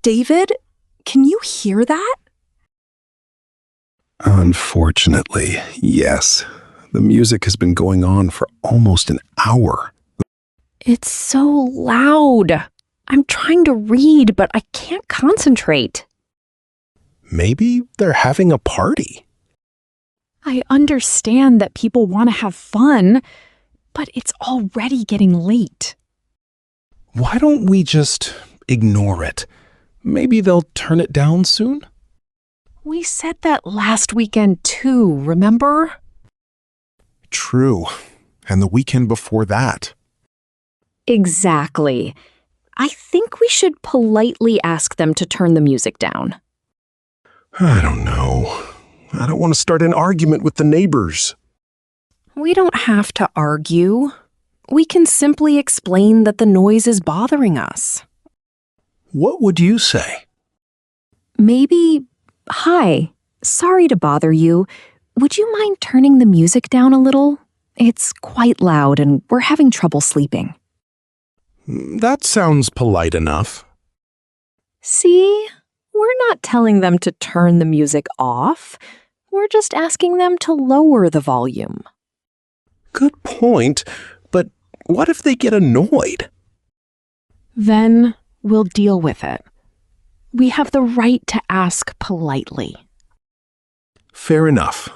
David, can you hear that? Unfortunately, yes. The music has been going on for almost an hour. It's so loud. I'm trying to read, but I can't concentrate. Maybe they're having a party. I understand that people want to have fun, but it's already getting late. Why don't we just ignore it? Maybe they'll turn it down soon? We said that last weekend too, remember? True. And the weekend before that. Exactly. I think we should politely ask them to turn the music down. I don't know. I don't want to start an argument with the neighbors. We don't have to argue. We can simply explain that the noise is bothering us. What would you say? Maybe, "Hi, sorry to bother you. Would you mind turning the music down a little? It's quite loud and we're having trouble sleeping." That sounds polite enough. See? We're not telling them to turn the music off. We're just asking them to lower the volume. Good point, but what if they get annoyed? Then we'll deal with it. We have the right to ask politely. Fair enough.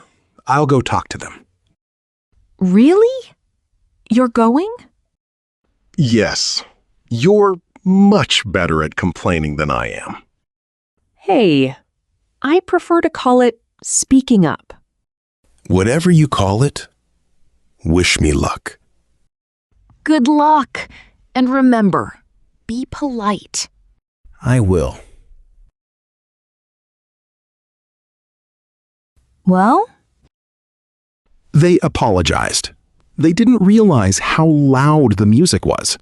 I'll go talk to them. Really? You're going? Yes. You're much better at complaining than I am. Hey, I prefer to call it speaking up. Whatever you call it, wish me luck. Good luck. And remember, be polite. I will. Well? They apologized. They didn't realize how loud the music was.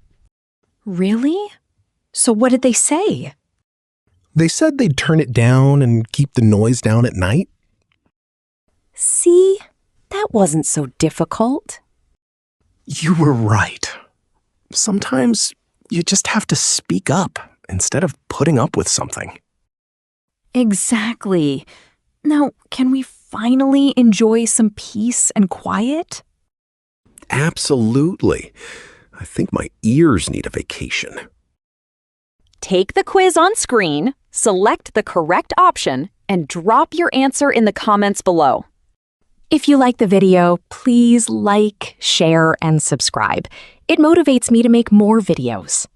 Really? So what did they say? They said they'd turn it down and keep the noise down at night. See? That wasn't so difficult. You were right. Sometimes you just have to speak up instead of putting up with something. Exactly. Now, can we finally enjoy some peace and quiet? Absolutely. I think my ears need a vacation. Take the quiz on screen, select the correct option, and drop your answer in the comments below. If you like the video, please like, share, and subscribe. It motivates me to make more videos.